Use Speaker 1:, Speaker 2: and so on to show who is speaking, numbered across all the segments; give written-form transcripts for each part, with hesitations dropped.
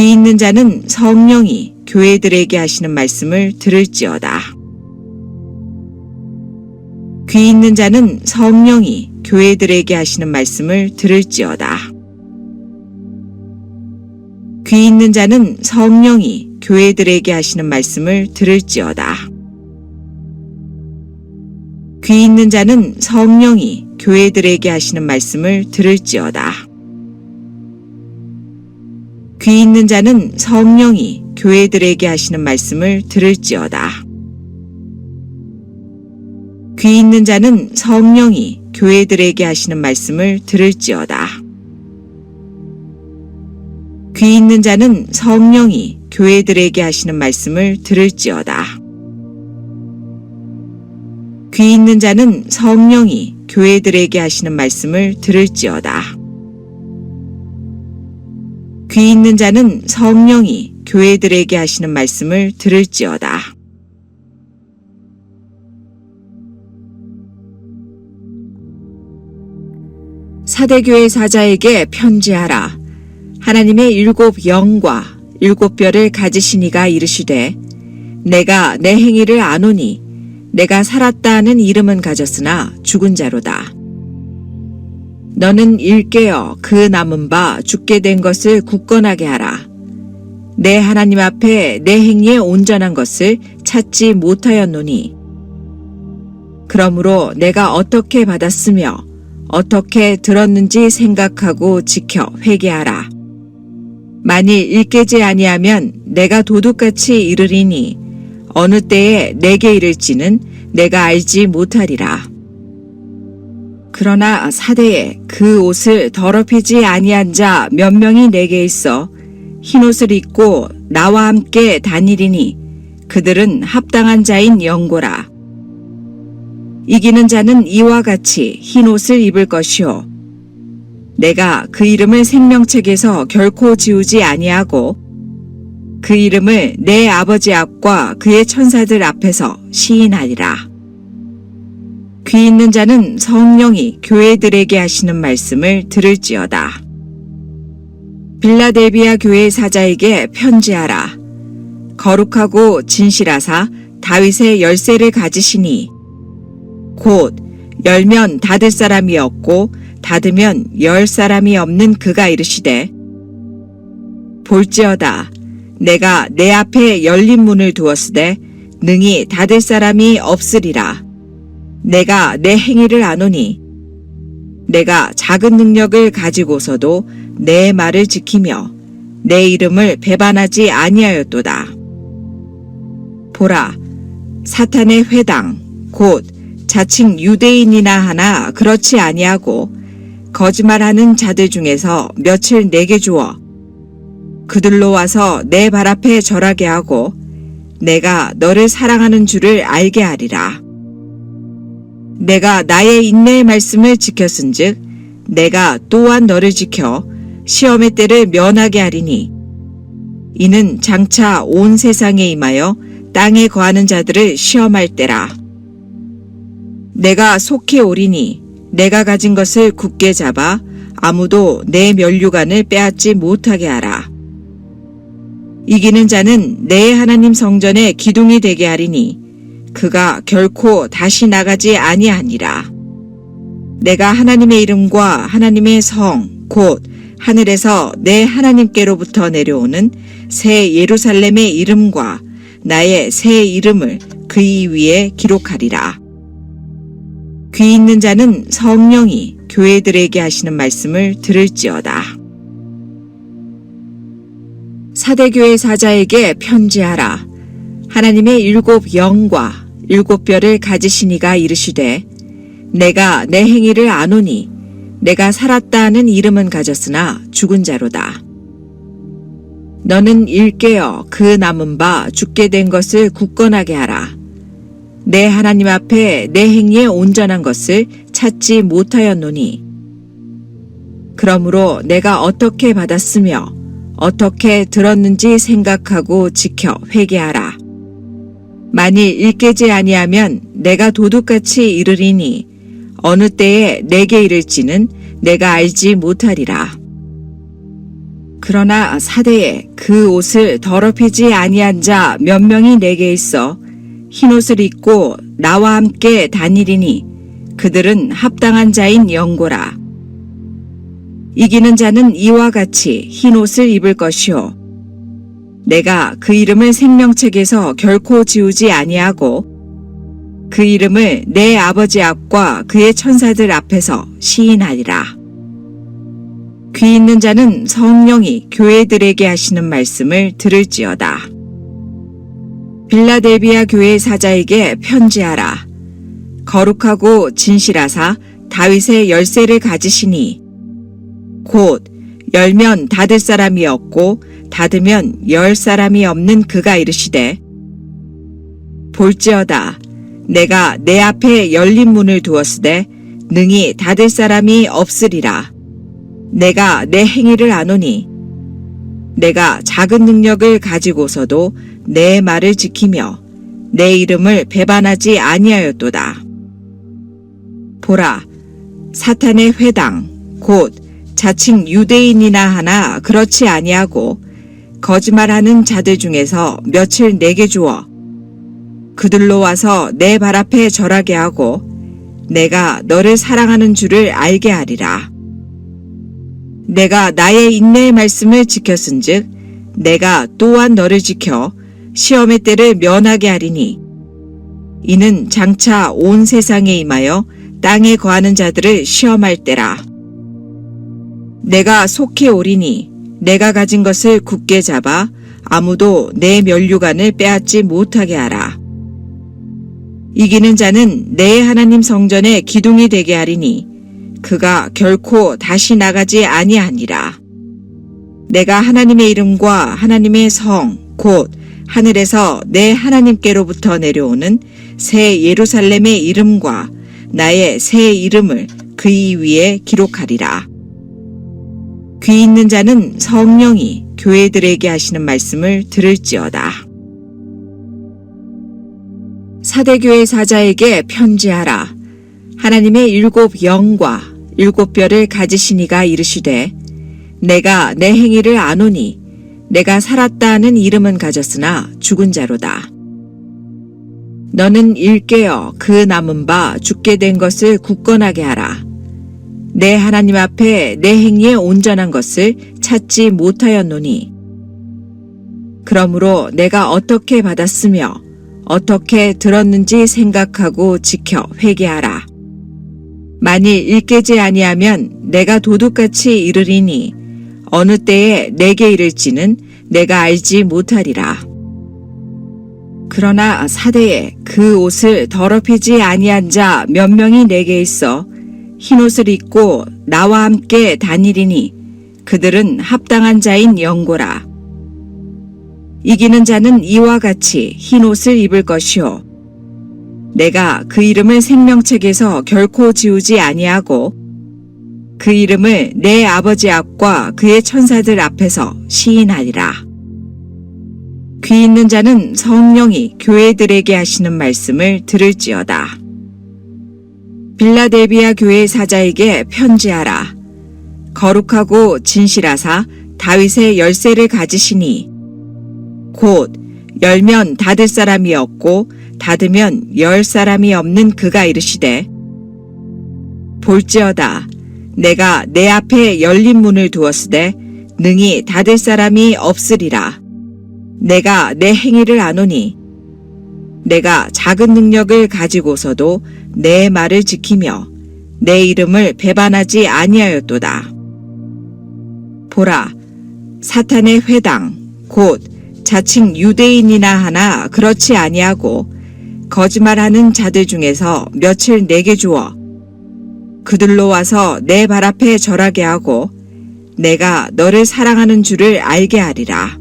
Speaker 1: 귀 있는 자는 성령이 교회들에게 하시는 말씀을 들을지어다. 귀 있는 자는 성령이 교회들에게 하시는 말씀을 들을지어다. 귀 있는 자는 성령이 교회들에게 하시는 말씀을 들을지어다. 귀 있는 자는 성령이 교회들에게 하시는 말씀을 들을지어다. 귀 있는 자는 성령이 교회들에게 하시는 말씀을 들을지어다. 귀 있는 자는 성령이 교회들에게 하시는 말씀을 들을지어다. 귀 있는 자는 성령이 교회들에게 하시는 말씀을 들을지어다. 귀 있는 자는 성령이 교회들에게 하시는 말씀을 들을지어다. 귀 있는 자는 성령이 교회들에게 하시는 말씀을 들을지어다. 사대교회 사자에게 편지하라. 하나님의 7 영과 7 뼈를 가지신 이가 이르시되 내가 내 행위를 아노니 내가 살았다 하는 이름은 가졌으나 죽은 자로다. 너는 일깨어 그 남은 바 죽게 된 것을 굳건하게 하라. 내 하나님 앞에 내 행위에 온전한 것을 찾지 못하였노니 그러므로 내가 어떻게 받았으며 어떻게 들었는지 생각하고 지켜 회개하라. 만일 일깨지 아니하면 내가 도둑같이 이르리니 어느 때에 내게 이를지는 내가 알지 못하리라. 그러나 사대에 그 옷을 더럽히지 아니한 자 몇 명이 내게 있어 흰옷을 입고 나와 함께 다니리니 그들은 합당한 자인 영고라. 이기는 자는 이와 같이 흰옷을 입을 것이요 내가 그 이름을 생명책에서 결코 지우지 아니하고 그 이름을 내 아버지 앞과 그의 천사들 앞에서 시인하리라. 귀 있는 자는 성령이 교회들에게 하시는 말씀을 들을지어다. 빌라델비아 교회 사자에게 편지하라. 거룩하고 진실하사 다윗의 열쇠를 가지시니 곧 열면 닫을 사람이 없고 닫으면 열 사람이 없는 그가 이르시되 볼지어다 내가 내 앞에 열린 문을 두었으되 능히 닫을 사람이 없으리라. 내가 내 행위를 아노니 내가 작은 능력을 가지고서도 내 말을 지키며 내 이름을 배반하지 아니하였도다. 보라 사탄의 회당 곧 자칭 유대인이나 하나 그렇지 아니하고 거짓말하는 자들 중에서 며칠 내게 주어 그들로 와서 내 발 앞에 절하게 하고 내가 너를 사랑하는 줄을 알게 하리라. 내가 나의 인내의 말씀을 지켰은즉 내가 또한 너를 지켜 시험의 때를 면하게 하리니 이는 장차 온 세상에 임하여 땅에 거하는 자들을 시험할 때라. 내가 속히 오리니 내가 가진 것을 굳게 잡아 아무도 내 면류관을 빼앗지 못하게 하라. 이기는 자는 내 하나님 성전의 기둥이 되게 하리니 그가 결코 다시 나가지 아니하니라. 내가 하나님의 이름과 하나님의 성 곧 하늘에서 내 하나님께로부터 내려오는 새 예루살렘의 이름과 나의 새 이름을 그의 위에 기록하리라. 귀 있는 자는 성령이 교회들에게 하시는 말씀을 들을지어다. 사대교회 사자에게 편지하라. 하나님의 7 영과 7 뼈를 가지신 이가 이르시되 내가 내 행위를 아노니 내가 살았다 하는 이름은 가졌으나 죽은 자로다. 너는 일깨어 그 남은 바 죽게 된 것을 굳건하게 하라. 내 하나님 앞에 내 행위에 온전한 것을 찾지 못하였노니 그러므로 내가 어떻게 받았으며 어떻게 들었는지 생각하고 지켜 회개하라. 만일 일깨지 아니하면 내가 도둑같이 이르리니 어느 때에 내게 이를지는 내가 알지 못하리라. 그러나 사대에 그 옷을 더럽히지 아니한 자 몇 명이 내게 있어 흰옷을 입고 나와 함께 다니리니 그들은 합당한 자인 영고라. 이기는 자는 이와 같이 흰옷을 입을 것이요 내가 그 이름을 생명책에서 결코 지우지 아니하고 그 이름을 내 아버지 앞과 그의 천사들 앞에서 시인하리라. 귀 있는 자는 성령이 교회들에게 하시는 말씀을 들을지어다. 빌라델비아 교회 사자에게 편지하라. 거룩하고 진실하사 다윗의 열쇠를 가지시니 곧 열면 닫을 사람이 없고 닫으면 열 사람이 없는 그가 이르시되 볼지어다 내가 내 앞에 열린 문을 두었으되 능히 닫을 사람이 없으리라. 내가 내 행위를 아노니 내가 작은 능력을 가지고서도 내 말을 지키며 내 이름을 배반하지 아니하였도다. 보라, 사탄의 회당 곧 자칭 유대인이나 하나 그렇지 아니하고 거짓말하는 자들 중에서 며칠 내게 주어 그들로 와서 내 발 앞에 절하게 하고 내가 너를 사랑하는 줄을 알게 하리라. 내가 나의 인내의 말씀을 지켰은즉 내가 또한 너를 지켜 시험의 때를 면하게 하리니 이는 장차 온 세상에 임하여 땅에 거하는 자들을 시험할 때라. 내가 속히 오리니 내가 가진 것을 굳게 잡아 아무도 내 면류관을 빼앗지 못하게 하라. 이기는 자는 내 하나님 성전의 기둥이 되게 하리니 그가 결코 다시 나가지 아니하니라. 내가 하나님의 이름과 하나님의 성 곧 하늘에서 내 하나님께로부터 내려오는 새 예루살렘의 이름과 나의 새 이름을 그의 위에 기록하리라. 귀 있는 자는 성령이 교회들에게 하시는 말씀을 들을지어다. 사대교회 사자에게 편지하라. 하나님의 7 영과 7 뼈를 가지신 이가 이르시되 내가 내 행위를 아노니 내가 살았다 하는 이름은 가졌으나 죽은 자로다. 너는 일깨어 그 남은 바 죽게 된 것을 굳건하게 하라. 내 하나님 앞에 내 행위에 온전한 것을 찾지 못하였노니 그러므로 내가 어떻게 받았으며 어떻게 들었는지 생각하고 지켜 회개하라. 만일 일깨지 아니하면 내가 도둑같이 이르리니 어느 때에 내게 이를지는 내가 알지 못하리라. 그러나 사대에 그 옷을 더럽히지 아니한 자 몇 명이 내게 있어 흰옷을 입고 나와 함께 다니리니 그들은 합당한 자인 영고라. 이기는 자는 이와 같이 흰옷을 입을 것이요 내가 그 이름을 생명책에서 결코 지우지 아니하고 그 이름을 내 아버지 앞과 그의 천사들 앞에서 시인하리라. 귀 있는 자는 성령이 교회들에게 하시는 말씀을 들을지어다. 빌라델비아 교회 사자에게 편지하라. 거룩하고 진실하사 다윗의 열쇠를 가지시니 곧 열면 닫을 사람이 없고 닫으면 열 사람이 없는 그가 이르시되 볼지어다 내가 내 앞에 열린 문을 두었으되 능히 닫을 사람이 없으리라. 내가 내 행위를 아노니 내가 작은 능력을 가지고서도 내 말을 지키며 내 이름을 배반하지 아니하였도다. 보라, 사탄의 회당 곧 자칭 유대인이나 하나 그렇지 아니하고 거짓말하는 자들 중에서 며칠 내게 주어 그들로 와서 내 발 앞에 절하게 하고 내가 너를 사랑하는 줄을 알게 하리라.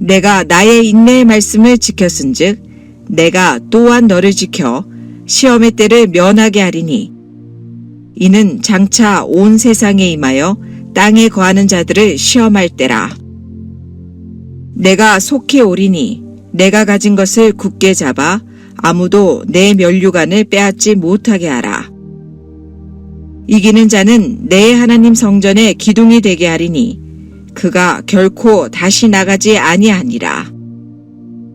Speaker 1: 내가 나의 인내의 말씀을 지켰은즉 내가 또한 너를 지켜 시험의 때를 면하게 하리니 이는 장차 온 세상에 임하여 땅에 거하는 자들을 시험할 때라. 내가 속히 오리니 내가 가진 것을 굳게 잡아 아무도 내 면류관을 빼앗지 못하게 하라. 이기는 자는 내 하나님 성전의 기둥이 되게 하리니 그가 결코 다시 나가지 아니하니라.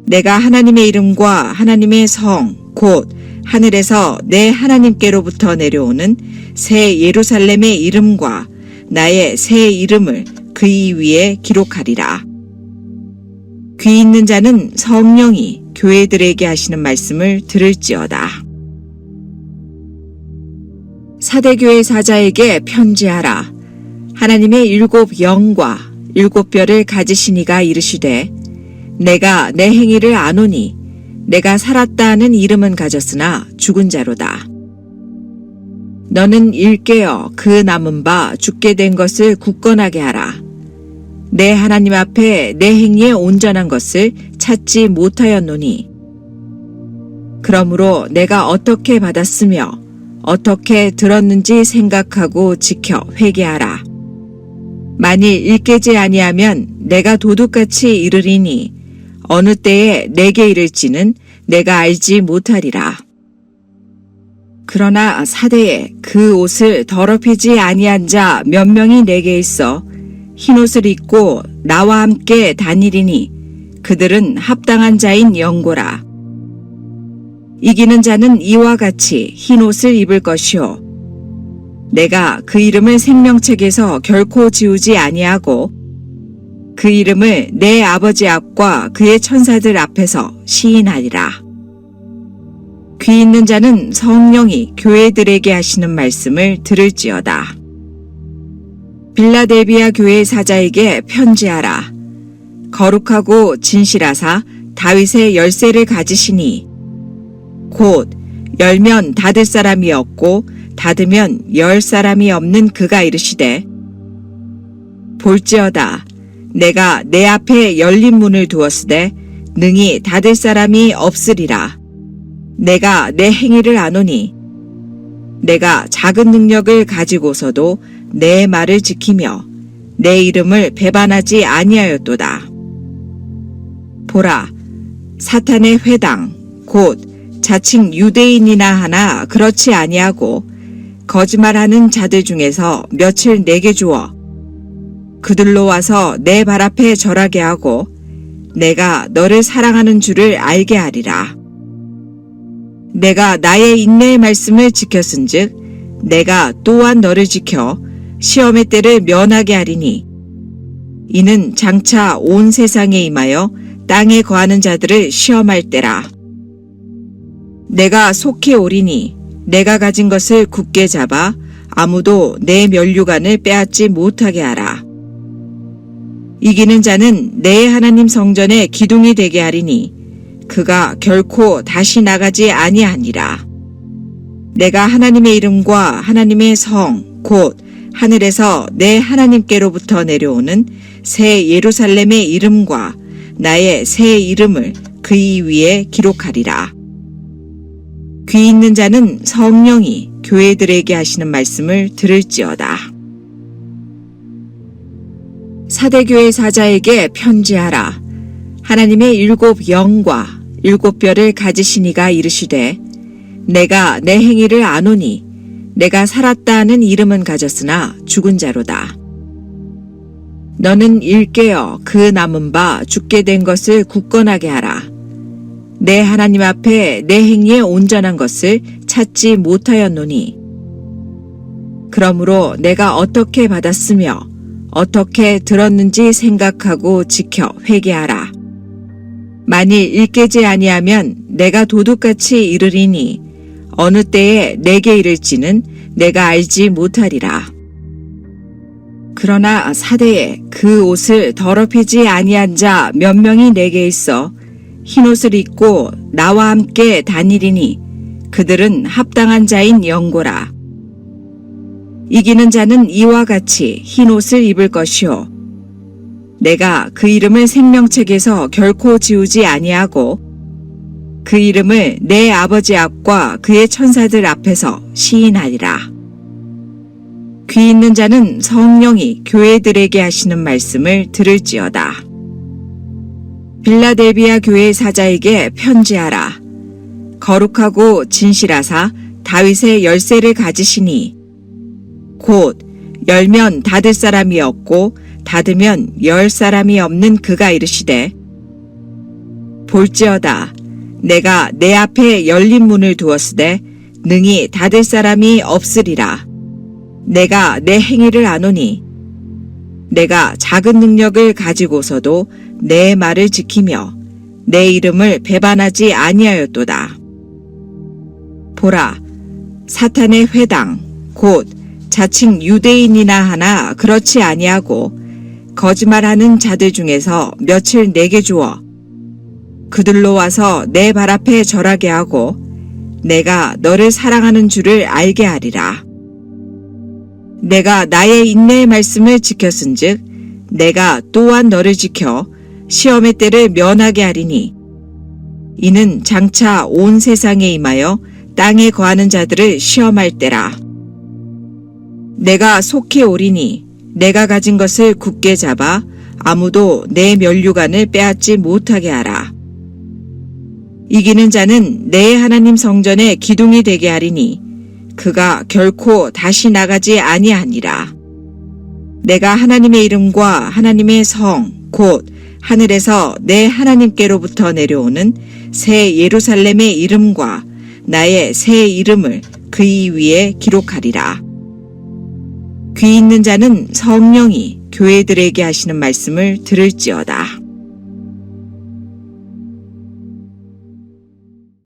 Speaker 1: 내가 하나님의 이름과 하나님의 성, 곧 하늘에서 내 하나님께로부터 내려오는 새 예루살렘의 이름과 나의 새 이름을 그의 위에 기록하리라. 귀 있는 자는 성령이 교회들에게 하시는 말씀을 들을지어다. 사대교회 사자에게 편지하라. 하나님의 7 영과 7 뼈를 가지신 이가 이르시되 내가 내 행위를 아노니 내가 살았다 하는 이름은 가졌으나 죽은 자로다. 너는 일깨어 그 남은 바 죽게 된 것을 굳건하게 하라. 내 하나님 앞에 내 행위에 온전한 것을 찾지 못하였노니 그러므로 내가 어떻게 받았으며 어떻게 들었는지 생각하고 지켜 회개하라. 만일 일깨지 아니하면 내가 도둑같이 이르리니 어느 때에 내게 이를지는 내가 알지 못하리라. 그러나 사대에 그 옷을 더럽히지 아니한 자 몇 명이 내게 있어 흰옷을 입고 나와 함께 다니리니 그들은 합당한 자인 영고라. 이기는 자는 이와 같이 흰옷을 입을 것이요 내가 그 이름을 생명책에서 결코 지우지 아니하고 그 이름을 내 아버지 앞과 그의 천사들 앞에서 시인하리라. 귀 있는 자는 성령이 교회들에게 하시는 말씀을 들을지어다. 빌라델비아 교회 사자에게 편지하라. 거룩하고 진실하사 다윗의 열쇠를 가지시니 곧 열면 닫을 사람이 없고 닫으면 열 사람이 없는 그가 이르시되 볼지어다 내가 내 앞에 열린 문을 두었으되 능히 닫을 사람이 없으리라. 내가 내 행위를 아노니 내가 작은 능력을 가지고서도 내 말을 지키며 내 이름을 배반하지 아니하였도다. 보라, 사탄의 회당 곧 자칭 유대인이나 하나 그렇지 아니하고 거짓말하는 자들 중에서 며칠 내게 주어 그들로 와서 내 발 앞에 절하게 하고 내가 너를 사랑하는 줄을 알게 하리라. 내가 나의 인내의 말씀을 지켰은즉 내가 또한 너를 지켜 시험의 때를 면하게 하리니 이는 장차 온 세상에 임하여 땅에 거하는 자들을 시험할 때라. 내가 속히 오리니 내가 가진 것을 굳게 잡아 아무도 내 면류관을 빼앗지 못하게 하라. 이기는 자는 내 하나님 성전의 기둥이 되게 하리니 그가 결코 다시 나가지 아니하니라. 내가 하나님의 이름과 하나님의 성 곧 하늘에서 내 하나님께로부터 내려오는 새 예루살렘의 이름과 나의 새 이름을 그의 위에 기록하리라. 귀 있는 자는 성령이 교회들에게 하시는 말씀을 들을지어다. 사대교회 사자에게 편지하라. 하나님의 7 영과 7 뼈를 가지신 이가 이르시되 내가 내 행위를 아노니 내가 살았다 하는 이름은 가졌으나 죽은 자로다. 너는 일깨어 그 남은 바 죽게 된 것을 굳건하게 하라. 내 하나님 앞에 내 행위에 온전한 것을 찾지 못하였노니 그러므로 내가 어떻게 받았으며 어떻게 들었는지 생각하고 지켜 회개하라. 만일 일깨지 아니하면 내가 도둑같이 이르리니 어느 때에 내게 이를지는 내가 알지 못하리라. 그러나 사대에 그 옷을 더럽히지 아니한 자 몇 명이 내게 있어 흰옷을 입고 나와 함께 다니리니 그들은 합당한 자인 영고라. 이기는 자는 이와 같이 흰옷을 입을 것이요 내가 그 이름을 생명책에서 결코 지우지 아니하고 그 이름을 내 아버지 앞과 그의 천사들 앞에서 시인하리라. 귀 있는 자는 성령이 교회들에게 하시는 말씀을 들을지어다. 빌라델비아 교회 사자에게 편지하라. 거룩하고 진실하사 다윗의 열쇠를 가지시니 곧 열면 닫을 사람이 없고 닫으면 열 사람이 없는 그가 이르시되 볼지어다 내가 내 앞에 열린 문을 두었으되 능히 닫을 사람이 없으리라. 내가 내 행위를 아노니 내가 작은 능력을 가지고서도 내 말을 지키며 내 이름을 배반하지 아니하였도다. 보라, 사탄의 회당 곧 자칭 유대인이나 하나 그렇지 아니하고 거짓말하는 자들 중에서 며칠 내게 주어 그들로 와서 내 발 앞에 절하게 하고 내가 너를 사랑하는 줄을 알게 하리라. 내가 나의 인내의 말씀을 지켰은즉 내가 또한 너를 지켜 시험의 때를 면하게 하리니 이는 장차 온 세상에 임하여 땅에 거하는 자들을 시험할 때라. 내가 속히 오리니 내가 가진 것을 굳게 잡아 아무도 내 면류관을 빼앗지 못하게 하라. 이기는 자는 내 하나님 성전의 기둥이 되게 하리니 그가 결코 다시 나가지 아니하니라. 내가 하나님의 이름과 하나님의 성 곧 하늘에서 내 하나님께로부터 내려오는 새 예루살렘의 이름과 나의 새 이름을 그의 위에 기록하리라. 귀 있는 자는 성령이 교회들에게 하시는 말씀을 들을지어다.